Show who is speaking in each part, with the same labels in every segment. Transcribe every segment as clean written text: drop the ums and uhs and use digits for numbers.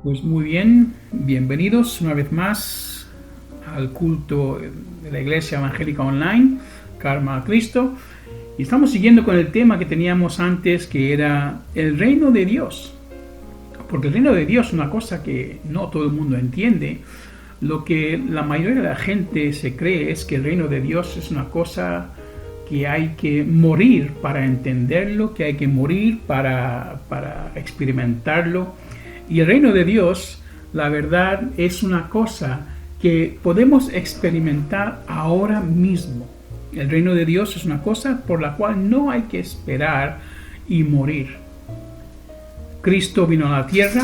Speaker 1: Pues muy bien, bienvenidos una vez más al culto de la Iglesia Evangélica Online, Karma a Cristo. Y estamos siguiendo con el tema que teníamos antes, que era el reino de Dios. Porque el reino de Dios es una cosa que no todo el mundo entiende. Lo que la mayoría de la gente se cree es que el reino de Dios es una cosa que hay que morir para entenderlo, que hay que morir para experimentarlo. Y el reino de Dios, la verdad, es una cosa que podemos experimentar ahora mismo. El reino de Dios es una cosa por la cual no hay que esperar y morir. Cristo vino a la tierra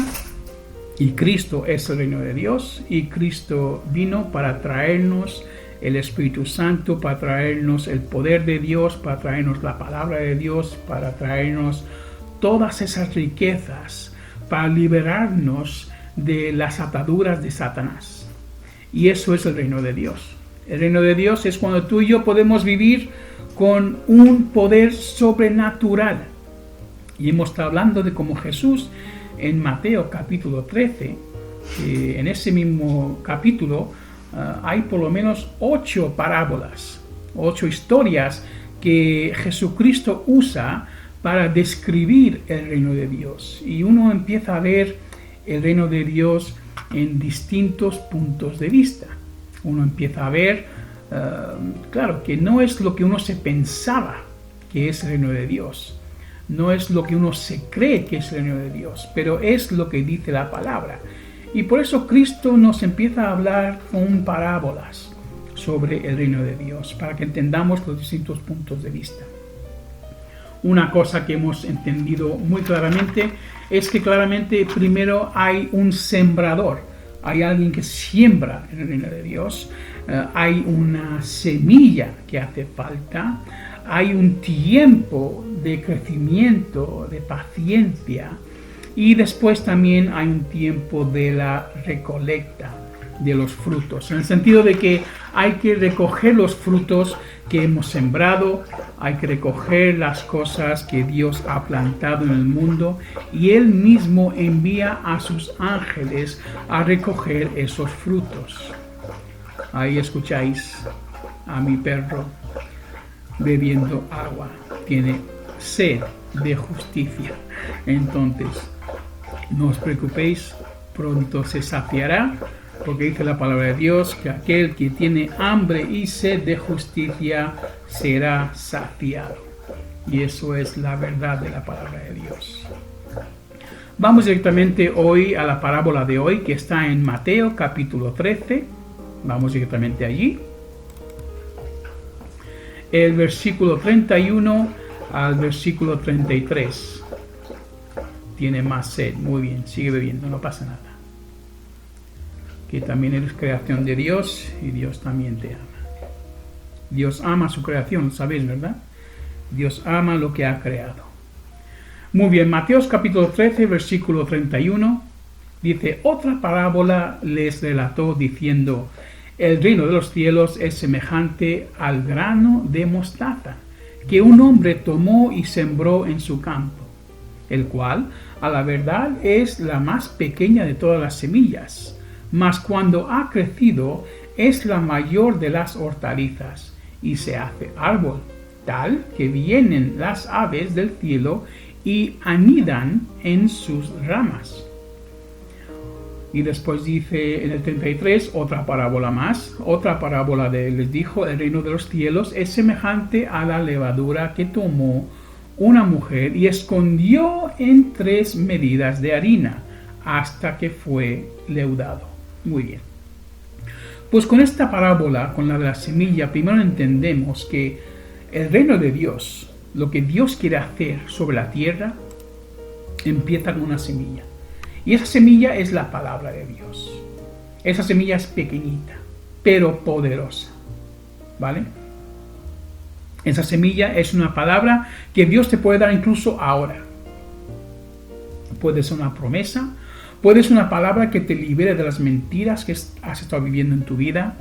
Speaker 1: y Cristo es el reino de Dios, y Cristo vino para traernos el Espíritu Santo, para traernos el poder de Dios, para traernos la palabra de Dios, para traernos todas esas riquezas, para liberarnos de las ataduras de Satanás. Y eso es el reino de Dios. El reino de Dios es cuando tú y yo podemos vivir con un poder sobrenatural. Y hemos estado hablando de cómo Jesús en Mateo capítulo 13, en ese mismo capítulo hay por lo menos 8 parábolas, 8 historias que Jesucristo usa para describir el reino de Dios. Y uno empieza a ver el reino de Dios en distintos puntos de vista. Uno empieza a ver, claro, que no es lo que uno se pensaba que es el reino de Dios. No es lo que uno se cree que es el reino de Dios, pero es lo que dice la palabra. Y por eso Cristo nos empieza a hablar con parábolas sobre el reino de Dios, para que entendamos los distintos puntos de vista. Una cosa que hemos entendido muy claramente es que claramente primero hay un sembrador, hay alguien que siembra en el reino de Dios, hay una semilla que hace falta, hay un tiempo de crecimiento, de paciencia, y después también hay un tiempo de la recolecta de los frutos, en el sentido de que hay que recoger los frutos que hemos sembrado, hay que recoger las cosas que Dios ha plantado en el mundo, y Él mismo envía a sus ángeles a recoger esos frutos. Ahí escucháis a mi perro bebiendo agua, tiene sed de justicia. Entonces, no os preocupéis, pronto se saciará, porque dice la palabra de Dios que aquel que tiene hambre y sed de justicia será saciado. Y eso es la verdad de la palabra de Dios. Vamos directamente hoy a la parábola de hoy, que está en Mateo capítulo 13. Vamos directamente allí. El versículo 31 al versículo 33. Tiene más sed. Muy bien, sigue bebiendo, no pasa nada. Que también eres creación de Dios y Dios también te ama. Dios ama su creación, ¿sabéis, verdad? Dios ama lo que ha creado. Muy bien, Mateo capítulo 13, versículo 31, dice: otra parábola les relató diciendo: el reino de los cielos es semejante al grano de mostaza, que un hombre tomó y sembró en su campo, el cual, a la verdad, es la más pequeña de todas las semillas, mas cuando ha crecido es la mayor de las hortalizas y se hace árbol, tal que vienen las aves del cielo y anidan en sus ramas. Y después dice en el 33 otra parábola más, otra parábola les dijo: el reino de los cielos es semejante a la levadura que tomó una mujer y escondió en 3 medidas de harina hasta que fue leudado. Muy bien. Pues con esta parábola, con la de la semilla, primero entendemos que el reino de Dios, lo que Dios quiere hacer sobre la tierra, empieza con una semilla. Y esa semilla es la palabra de Dios. Esa semilla es pequeñita, pero poderosa. ¿Vale? Esa semilla es una palabra que Dios te puede dar incluso ahora. Puede ser una promesa, puede ser una palabra que te libere de las mentiras que has estado viviendo en tu vida.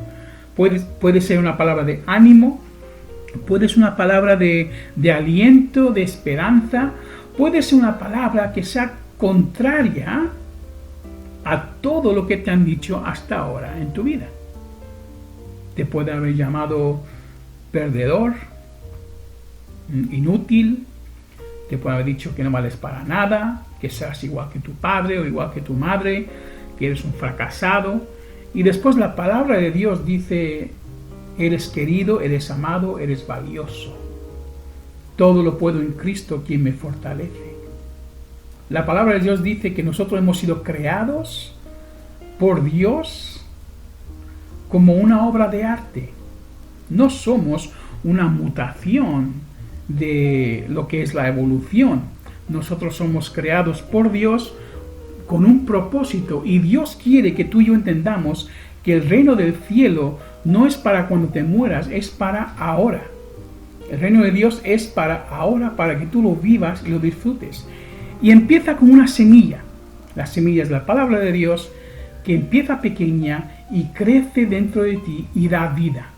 Speaker 1: Puede ser una palabra de ánimo, puede ser una palabra de aliento, de esperanza. Puede ser una palabra que sea contraria a todo lo que te han dicho hasta ahora en tu vida. Te puede haber llamado perdedor, inútil, te puede haber dicho que no vales para nada, que seas igual que tu padre o igual que tu madre, que eres un fracasado. Y después la palabra de Dios dice: eres querido, eres amado, eres valioso. Todo lo puedo en Cristo, quien me fortalece. La palabra de Dios dice que nosotros hemos sido creados por Dios como una obra de arte. No somos una mutación de lo que es la evolución. Nosotros somos creados por Dios con un propósito, y Dios quiere que tú y yo entendamos que el reino del cielo no es para cuando te mueras, es para ahora. El reino de Dios es para ahora, para que tú lo vivas y lo disfrutes. Y empieza con una semilla. La semilla es la palabra de Dios, que empieza pequeña y crece dentro de ti y da vida.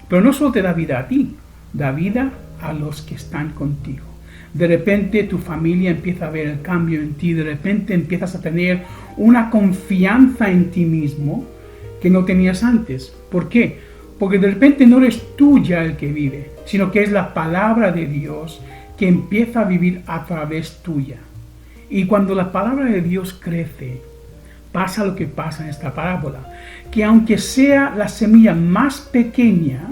Speaker 1: Pero no solo te da vida a ti, da vida a los que están contigo. De repente tu familia empieza a ver el cambio en ti, de repente empiezas a tener una confianza en ti mismo que no tenías antes. ¿Por qué? Porque de repente no eres tú ya el que vive, sino que es la palabra de Dios que empieza a vivir a través tuya. Y cuando la palabra de Dios crece, pasa lo que pasa en esta parábola, que aunque sea la semilla más pequeña,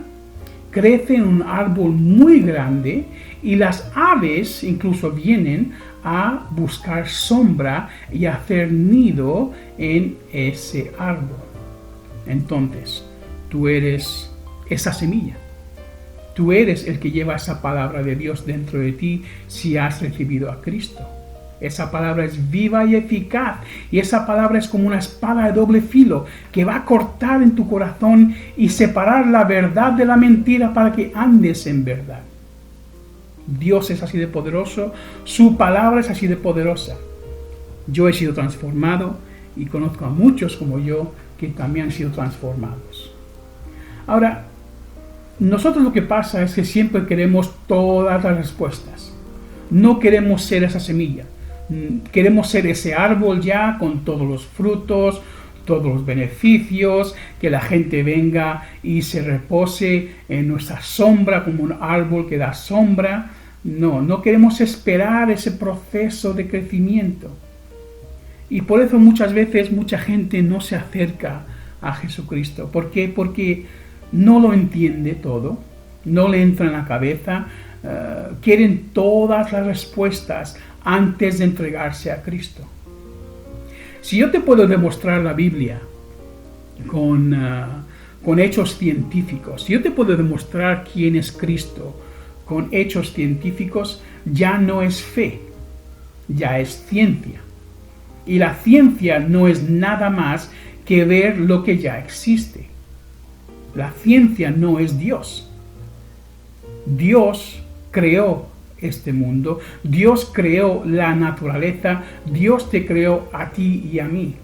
Speaker 1: crece en un árbol muy grande, y las aves incluso vienen a buscar sombra y a hacer nido en ese árbol. Entonces, tú eres esa semilla. Tú eres el que lleva esa palabra de Dios dentro de ti si has recibido a Cristo. Esa palabra es viva y eficaz, y esa palabra es como una espada de doble filo que va a cortar en tu corazón y separar la verdad de la mentira para que andes en verdad. Dios es así de poderoso, su palabra es así de poderosa. Yo he sido transformado y conozco a muchos como yo que también han sido transformados. Ahora, nosotros lo que pasa es que siempre queremos todas las respuestas. No queremos ser esa semilla. Queremos ser ese árbol ya con todos los frutos, todos los beneficios, que la gente venga y se repose en nuestra sombra como un árbol que da sombra. No queremos esperar ese proceso de crecimiento. Y por eso muchas veces mucha gente no se acerca a Jesucristo. ¿Por qué? Porque no lo entiende todo, no le entra en la cabeza, quieren todas las respuestas antes de entregarse a Cristo. Si yo te puedo demostrar la Biblia con hechos científicos, si yo te puedo demostrar quién es Cristo con hechos científicos, ya no es fe, ya es ciencia. Y la ciencia no es nada más que ver lo que ya existe. La ciencia no es Dios. Dios creó este mundo, Dios creó la naturaleza, Dios te creó a ti y a mí.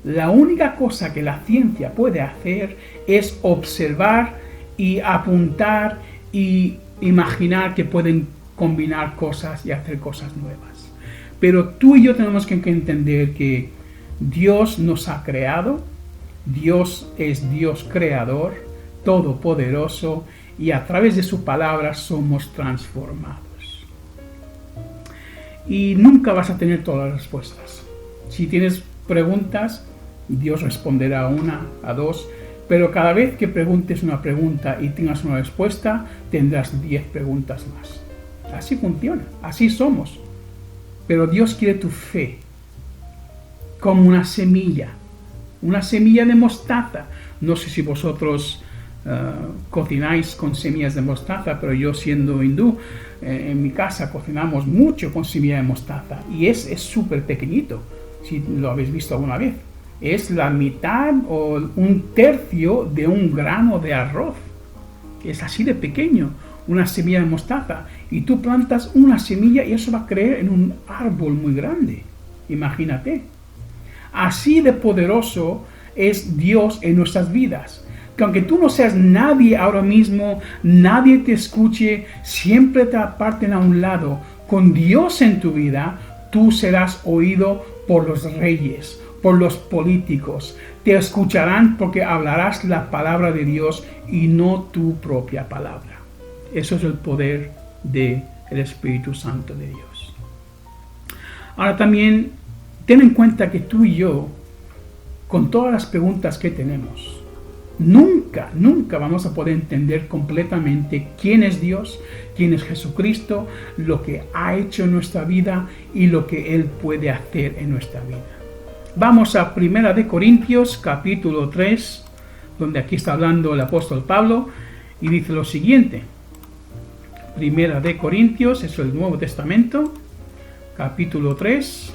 Speaker 1: La única cosa que la ciencia puede hacer es observar y apuntar y imaginar que pueden combinar cosas y hacer cosas nuevas. Pero tú y yo tenemos que entender que Dios nos ha creado, Dios es Dios creador, todopoderoso, y a través de su palabra somos transformados. Y nunca vas a tener todas las respuestas. Si tienes preguntas, Dios responderá a una, a dos, pero cada vez que preguntes una pregunta y tengas una respuesta, tendrás 10 preguntas más. Así funciona, así somos. Pero Dios quiere tu fe como una semilla de mostaza. No sé si vosotros cocináis con semillas de mostaza, pero yo, siendo hindú, en mi casa cocinamos mucho con semilla de mostaza, y es súper pequeñito. Si lo habéis visto alguna vez, es la mitad o un tercio de un grano de arroz. Es así de pequeño, una semilla de mostaza, y tú plantas una semilla y eso va a crecer en un árbol muy grande. Imagínate. Así de poderoso es Dios en nuestras vidas. Que aunque tú no seas nadie ahora mismo, nadie te escuche, siempre te aparten a un lado, con Dios en tu vida, tú serás oído por los reyes, por los políticos. Te escucharán porque hablarás la palabra de Dios y no tu propia palabra. Eso es el poder del Espíritu Santo de Dios. Ahora también, ten en cuenta que tú y yo, con todas las preguntas que tenemos, nunca vamos a poder entender completamente quién es Dios, quién es Jesucristo, lo que ha hecho en nuestra vida y lo que Él puede hacer en nuestra vida. Vamos a 1 Corintios capítulo 3, donde aquí está hablando el apóstol Pablo, y dice lo siguiente. 1 Corintios, es el Nuevo Testamento, capítulo 3,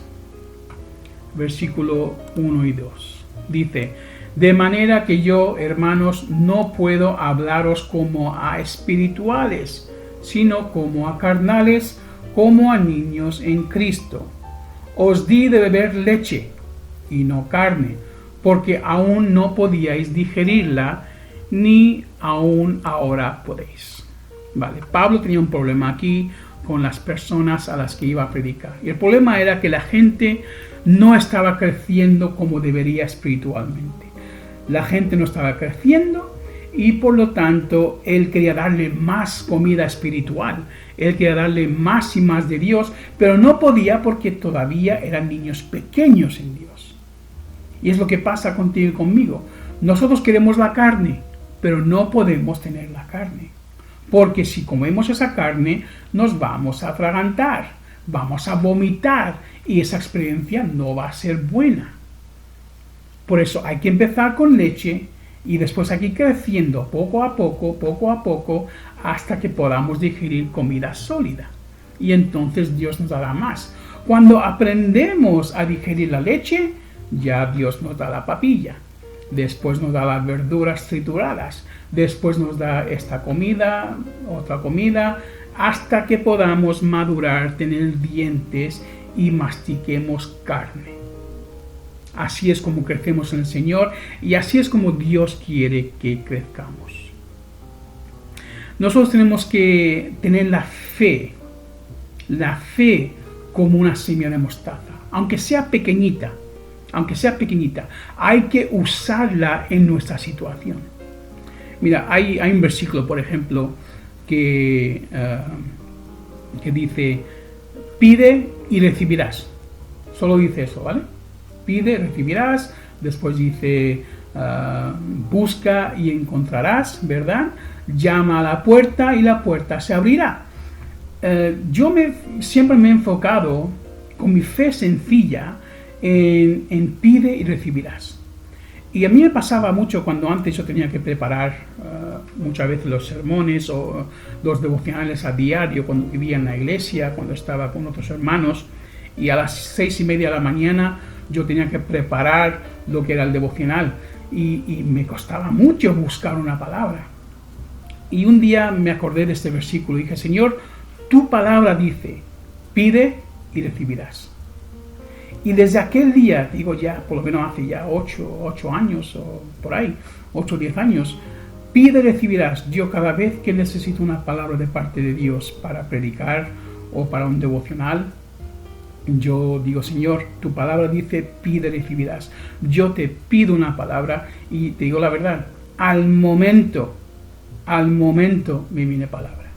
Speaker 1: versículo 1 y 2. Dice: de manera que yo, hermanos, no puedo hablaros como a espirituales, sino como a carnales, como a niños en Cristo. Os di de beber leche y no carne, porque aún no podíais digerirla, ni aún ahora podéis. Vale, Pablo tenía un problema aquí con las personas a las que iba a predicar. Y el problema era que la gente no estaba creciendo como debería espiritualmente. La gente no estaba creciendo y por lo tanto él quería darle más comida espiritual. Él quería darle más y más de Dios, pero no podía porque todavía eran niños pequeños en Dios. Y es lo que pasa contigo y conmigo. Nosotros queremos la carne, pero no podemos tener la carne. Porque si comemos esa carne, nos vamos a atragantar, vamos a vomitar y esa experiencia no va a ser buena. Por eso hay que empezar con leche y después aquí creciendo poco a poco, hasta que podamos digerir comida sólida. Y entonces Dios nos dará más. Cuando aprendemos a digerir la leche, ya Dios nos da la papilla. Después nos da las verduras trituradas. Después nos da esta comida, otra comida, hasta que podamos madurar, tener dientes y mastiquemos carne. Así es como crecemos en el Señor y así es como Dios quiere que crezcamos. Nosotros tenemos que tener la fe como una semilla de mostaza, aunque sea pequeñita, hay que usarla en nuestra situación. Mira, hay un versículo, por ejemplo, que dice: pide y recibirás. Solo dice eso, ¿vale? Pide, recibirás. Después dice: busca y encontrarás, ¿verdad? Llama a la puerta y la puerta se abrirá. Siempre me he enfocado con mi fe sencilla en pide y recibirás. Y a mí me pasaba mucho cuando antes yo tenía que preparar muchas veces los sermones o los devocionales a diario, cuando vivía en la iglesia, cuando estaba con otros hermanos, y a las 6:30 de la mañana yo tenía que preparar lo que era el devocional y me costaba mucho buscar una palabra. Y un día me acordé de este versículo y dije: Señor, tu palabra dice, pide y recibirás. Y desde aquel día, digo ya, por lo menos hace ya 8 años o por ahí, 8 o 10 años, pide y recibirás. Yo cada vez que necesito una palabra de parte de Dios para predicar o para un devocional, yo digo: Señor, tu palabra dice, pide y recibirás. Yo te pido una palabra y te digo la verdad, al momento me viene palabra.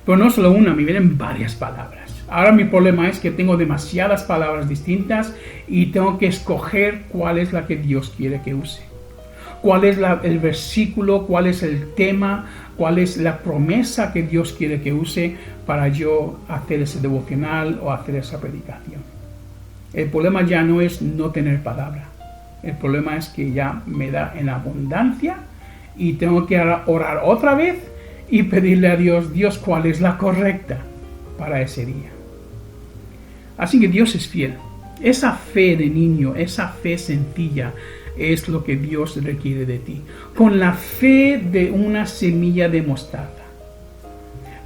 Speaker 1: Pero no solo una, me vienen varias palabras. Ahora mi problema es que tengo demasiadas palabras distintas y tengo que escoger cuál es la que Dios quiere que use. Cuál es el versículo, cuál es el tema, cuál es la promesa que Dios quiere que use para yo hacer ese devocional o hacer esa predicación. El problema ya no es no tener palabra. El problema es que ya me da en abundancia y tengo que orar otra vez y pedirle a Dios: Dios, ¿cuál es la correcta para ese día? Así que Dios es fiel. Esa fe de niño, esa fe sencilla, es lo que Dios requiere de ti. Con la fe de una semilla de mostaza,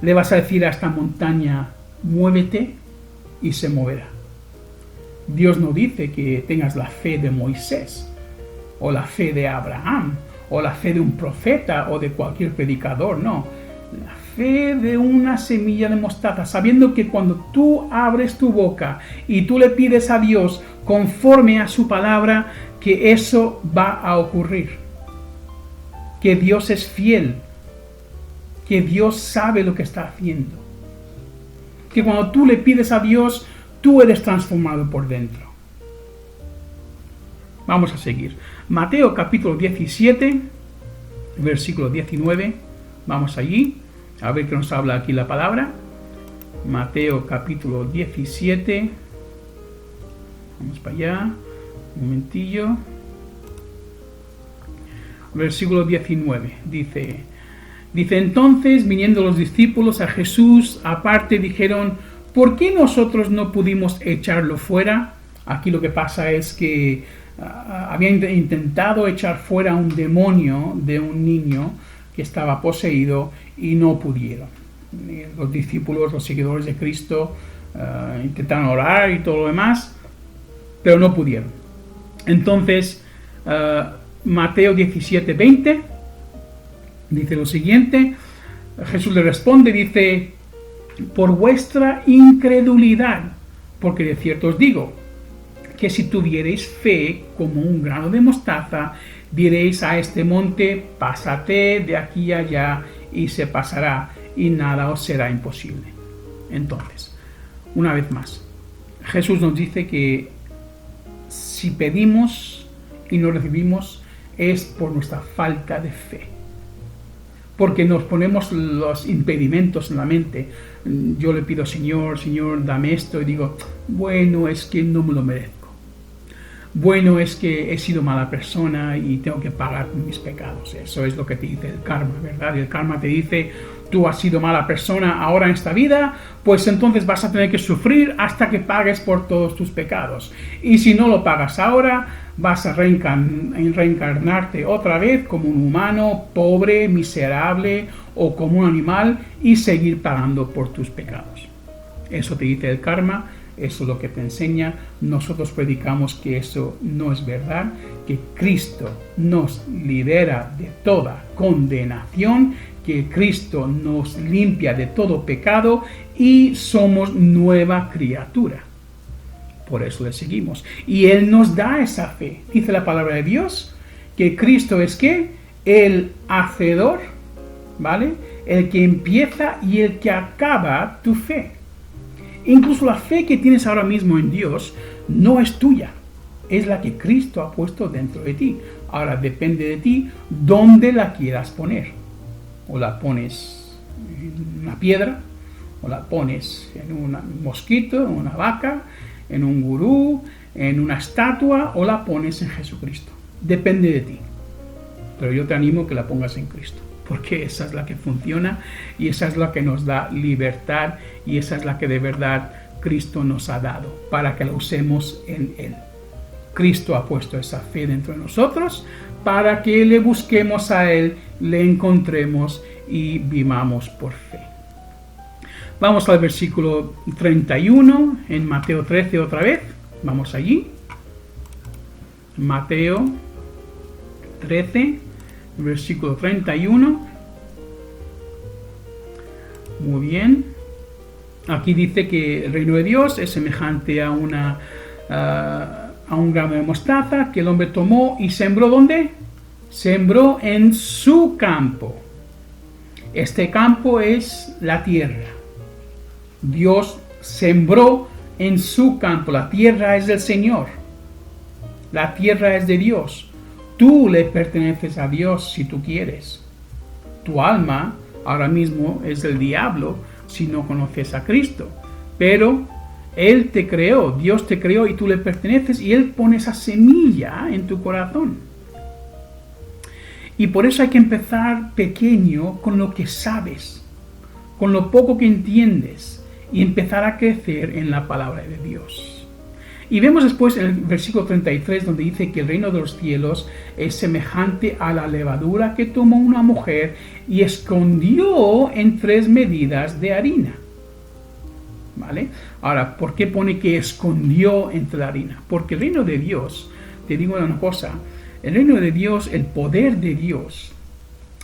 Speaker 1: le vas a decir a esta montaña: muévete, y se moverá. Dios no dice que tengas la fe de Moisés, o la fe de Abraham, o la fe de un profeta, o de cualquier predicador, no. La fe de una semilla de mostaza, sabiendo que cuando tú abres tu boca y tú le pides a Dios conforme a su palabra, que eso va a ocurrir. Que Dios es fiel. Que Dios sabe lo que está haciendo. Que cuando tú le pides a Dios, tú eres transformado por dentro. Vamos a seguir. Mateo capítulo 17, versículo 19. Vamos allí, a ver qué nos habla aquí la palabra. Mateo capítulo 17. Vamos para allá. Un momentillo. Versículo 19. Dice entonces, viniendo los discípulos a Jesús, aparte dijeron, ¿por qué nosotros no pudimos echarlo fuera? Aquí lo que pasa es que habían intentado echar fuera un demonio de un niño que estaba poseído y no pudieron. Los discípulos, los seguidores de Cristo, intentaron orar y todo lo demás, pero no pudieron. Entonces, Mateo 17:20 dice lo siguiente. Jesús le responde, dice, por vuestra incredulidad, porque de cierto os digo, que si tuvierais fe como un grano de mostaza, diréis a este monte, pásate de aquí a allá, y se pasará, y nada os será imposible. Entonces, una vez más, Jesús nos dice que si pedimos y no recibimos, es por nuestra falta de fe. Porque nos ponemos los impedimentos en la mente. Yo le pido, Señor, dame esto, y digo, bueno, es que no me lo merezco. Bueno, es que he sido mala persona y tengo que pagar mis pecados. Eso es lo que te dice el karma, ¿verdad? Y el karma te dice, tú has sido mala persona ahora en esta vida, pues entonces vas a tener que sufrir hasta que pagues por todos tus pecados. Y si no lo pagas ahora, vas a reencarnarte otra vez como un humano pobre, miserable o como un animal y seguir pagando por tus pecados. Eso te dice el karma. Eso es lo que te enseña. Nosotros predicamos que eso no es verdad, que Cristo nos libera de toda condenación, que Cristo nos limpia de todo pecado y somos nueva criatura. Por eso le seguimos. Y Él nos da esa fe. Dice la palabra de Dios que Cristo es ¿qué? El hacedor, ¿vale? El que empieza y el que acaba tu fe. Incluso la fe que tienes ahora mismo en Dios no es tuya, es la que Cristo ha puesto dentro de ti. Ahora depende de ti dónde la quieras poner. O la pones en una piedra, o la pones en un mosquito, en una vaca, en un gurú, en una estatua, o la pones en Jesucristo. Depende de ti. Pero yo te animo a que la pongas en Cristo, porque esa es la que funciona y esa es la que nos da libertad y esa es la que de verdad Cristo nos ha dado para que la usemos en Él. Cristo ha puesto esa fe dentro de nosotros para que le busquemos a Él, le encontremos y vivamos por fe. Vamos al versículo 31 en Mateo 13 otra vez. Vamos allí. Mateo 13. Versículo 31. Muy bien. Aquí dice que el reino de Dios es semejante a un grano de mostaza que el hombre tomó y sembró ¿dónde? Sembró en su campo. Este campo es la tierra. Dios sembró en su campo. La tierra es del Señor. La tierra es de Dios. Tú le perteneces a Dios si tú quieres. Tu alma ahora mismo es del diablo si no conoces a Cristo. Pero Él te creó, Dios te creó y tú le perteneces y Él pone esa semilla en tu corazón. Y por eso hay que empezar pequeño con lo que sabes, con lo poco que entiendes y empezar a crecer en la palabra de Dios. Y vemos después en el versículo 33 donde dice que el reino de los cielos es semejante a la levadura que tomó una mujer y escondió en 3 medidas de harina. ¿Vale? Ahora, ¿por qué pone que escondió entre la harina? Porque el reino de Dios, te digo una cosa, el reino de Dios, el poder de Dios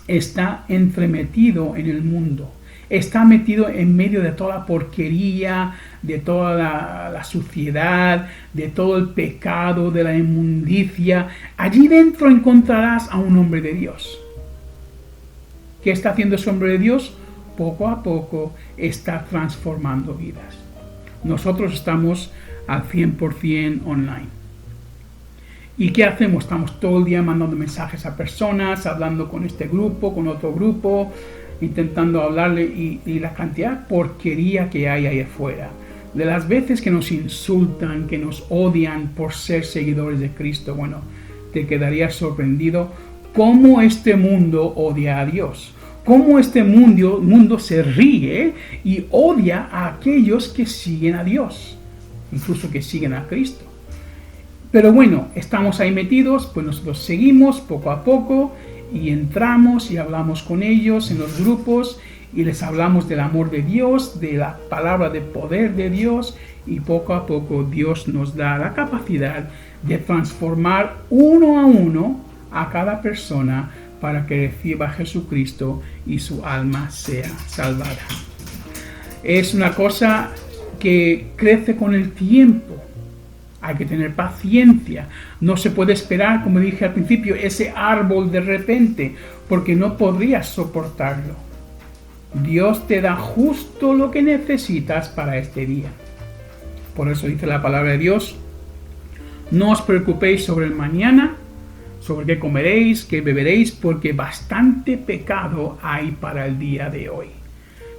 Speaker 1: está entremetido en el mundo. está metido en medio de toda la porquería, de toda la suciedad, de todo el pecado, de la inmundicia. Allí dentro encontrarás a un hombre de Dios. ¿Qué está haciendo ese hombre de Dios? Poco a poco está transformando vidas. Nosotros estamos al 100% online. ¿Y qué hacemos? Estamos todo el día mandando mensajes a personas, hablando con este grupo, con otro grupo, intentando hablarle y la cantidad de porquería que hay ahí afuera. De las veces que nos insultan, que nos odian por ser seguidores de Cristo, bueno, te quedarías sorprendido cómo este mundo odia a Dios. Cómo este mundo se ríe y odia a aquellos que siguen a Dios, incluso que siguen a Cristo. Pero bueno, estamos ahí metidos, pues nosotros seguimos poco a poco y entramos y hablamos con ellos en los grupos y les hablamos del amor de Dios, de la palabra de poder de Dios, y poco a poco Dios nos da la capacidad de transformar uno a uno a cada persona para que reciba a Jesucristo y su alma sea salvada. Es una cosa que crece con el tiempo. Hay que tener paciencia. No se puede esperar, como dije al principio, ese árbol de repente, porque no podrías soportarlo. Dios te da justo lo que necesitas para este día. Por eso dice la palabra de Dios: no os preocupéis sobre el mañana, sobre qué comeréis, qué beberéis, porque bastante pecado hay para el día de hoy.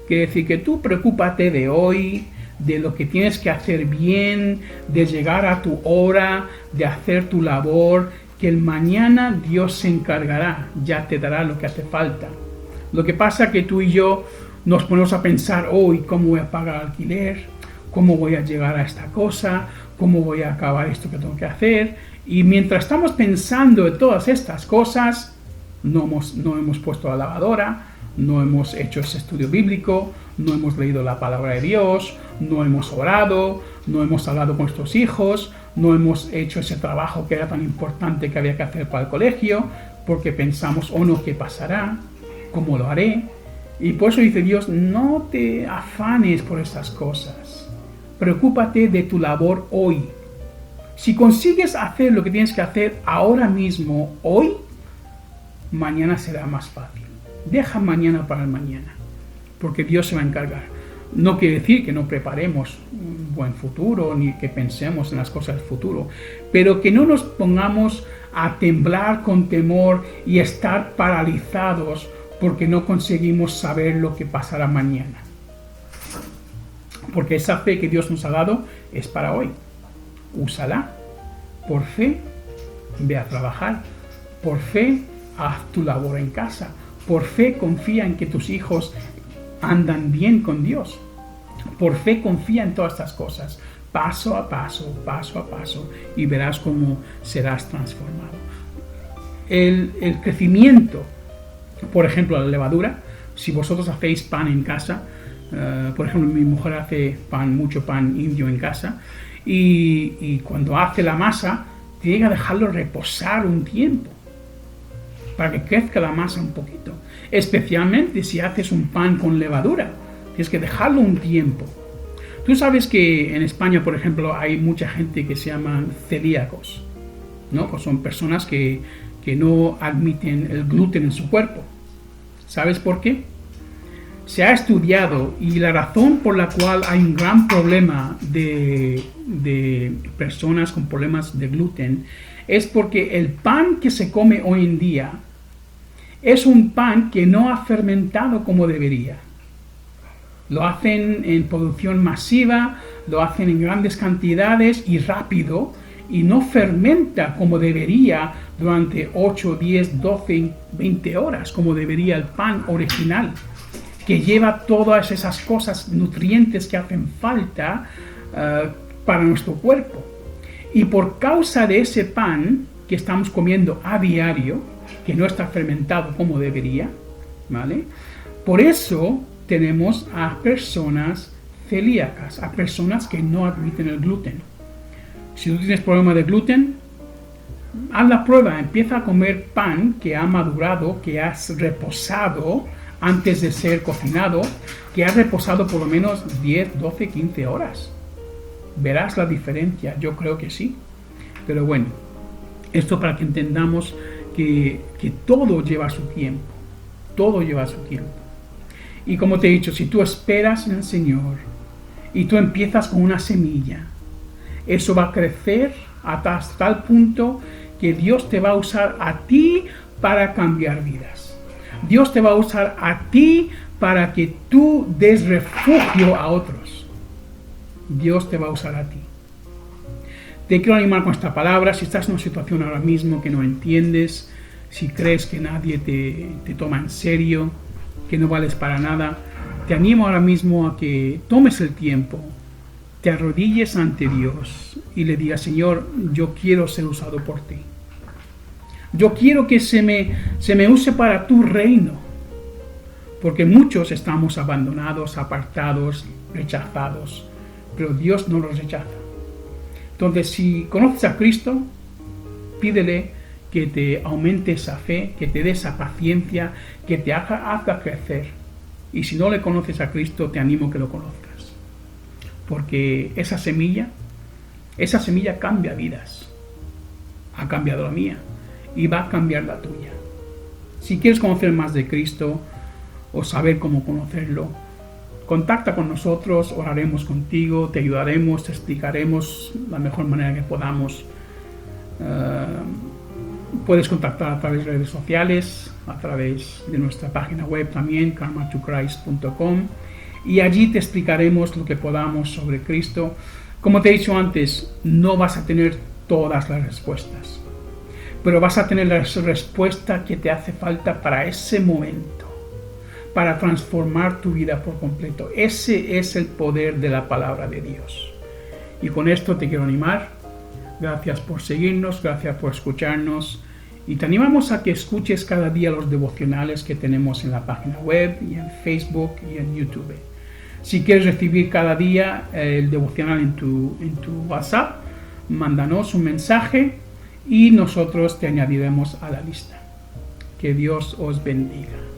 Speaker 1: Quiere decir que tú preocúpate de hoy, de lo que tienes que hacer bien, de llegar a tu hora, de hacer tu labor, que el mañana Dios se encargará, ya te dará lo que hace falta. Lo que pasa es que tú y yo nos ponemos a pensar hoy cómo voy a pagar alquiler, cómo voy a llegar a esta cosa, cómo voy a acabar esto que tengo que hacer. Y mientras estamos pensando en todas estas cosas, no hemos puesto la lavadora, no hemos hecho ese estudio bíblico, no hemos leído la palabra de Dios, no hemos orado, no hemos hablado con nuestros hijos, no hemos hecho ese trabajo que era tan importante que había que hacer para el colegio, porque pensamos, oh no, ¿qué pasará? ¿Cómo lo haré? Y por eso dice Dios, no te afanes por estas cosas. Preocúpate de tu labor hoy. Si consigues hacer lo que tienes que hacer ahora mismo, hoy, mañana será más fácil. Deja mañana para el mañana, porque Dios se va a encargar. No quiere decir que no preparemos un buen futuro, ni que pensemos en las cosas del futuro, pero que no nos pongamos a temblar con temor y estar paralizados porque no conseguimos saber lo que pasará mañana. Porque esa fe que Dios nos ha dado es para hoy. Úsala. Por fe, ve a trabajar. Por fe, haz tu labor en casa. Por fe, confía en que tus hijos andan bien con Dios. Por fe, confía en todas estas cosas. Paso a paso, y verás cómo serás transformado. El crecimiento, por ejemplo, la levadura. Si vosotros hacéis pan en casa, por ejemplo, mi mujer hace mucho pan indio en casa, y cuando hace la masa, tiene que dejarlo reposar un tiempo para que crezca la masa un poquito. Especialmente si haces un pan con levadura, tienes que dejarlo un tiempo. Tú sabes que en España, por ejemplo, hay mucha gente que se llaman celíacos, ¿no? Pues son personas que no admiten el gluten en su cuerpo. ¿Sabes por qué? Se ha estudiado, y la razón por la cual hay un gran problema de personas con problemas de gluten es porque el pan que se come hoy en día es un pan que no ha fermentado como debería. Lo hacen en producción masiva, lo hacen en grandes cantidades y rápido, y no fermenta como debería durante 8, 10, 12, 20 horas, como debería el pan original, que lleva todas esas cosas, nutrientes que hacen falta para nuestro cuerpo. Y por causa de ese pan que estamos comiendo a diario, que no está fermentado como debería, ¿vale? Por eso tenemos a personas celíacas, a personas que no admiten el gluten. Si tú tienes problema de gluten, haz la prueba, empieza a comer pan que ha madurado, que has reposado antes de ser cocinado que ha reposado por lo menos 10, 12, 15 horas. ¿Verás la diferencia? Yo creo que sí. Pero bueno, esto para que entendamos que todo lleva su tiempo. Todo lleva su tiempo. Y como te he dicho, si tú esperas en el Señor y tú empiezas con una semilla, eso va a crecer hasta tal punto que Dios te va a usar a ti para cambiar vidas. Dios te va a usar a ti para que tú des refugio a otros. Dios te va a usar a ti. Te quiero animar con esta palabra. Si estás en una situación ahora mismo que no entiendes, si crees que nadie te toma en serio, que no vales para nada, te animo ahora mismo a que tomes el tiempo, te arrodilles ante Dios y le digas: Señor, yo quiero ser usado por ti. Yo quiero que se me use para tu reino. Porque muchos estamos abandonados, apartados, rechazados. Pero Dios no los rechaza. Entonces, si conoces a Cristo, pídele que te aumente esa fe, que te dé esa paciencia, que te haga crecer. Y si no le conoces a Cristo, te animo a que lo conozcas. Porque esa semilla cambia vidas. Ha cambiado la mía y va a cambiar la tuya. Si quieres conocer más de Cristo o saber cómo conocerlo, contacta con nosotros, oraremos contigo, te ayudaremos, te explicaremos la mejor manera que podamos. Puedes contactar a través de redes sociales, a través de nuestra página web también, karmatochrist.com, y allí te explicaremos lo que podamos sobre Cristo. Como te he dicho antes, no vas a tener todas las respuestas, pero vas a tener la respuesta que te hace falta para ese momento, para transformar tu vida por completo. Ese es el poder de la palabra de Dios. Y con esto te quiero animar. Gracias por seguirnos, gracias por escucharnos. Y te animamos a que escuches cada día los devocionales que tenemos en la página web y en Facebook y en YouTube. Si quieres recibir cada día el devocional en tu WhatsApp, mándanos un mensaje y nosotros te añadiremos a la lista. Que Dios os bendiga.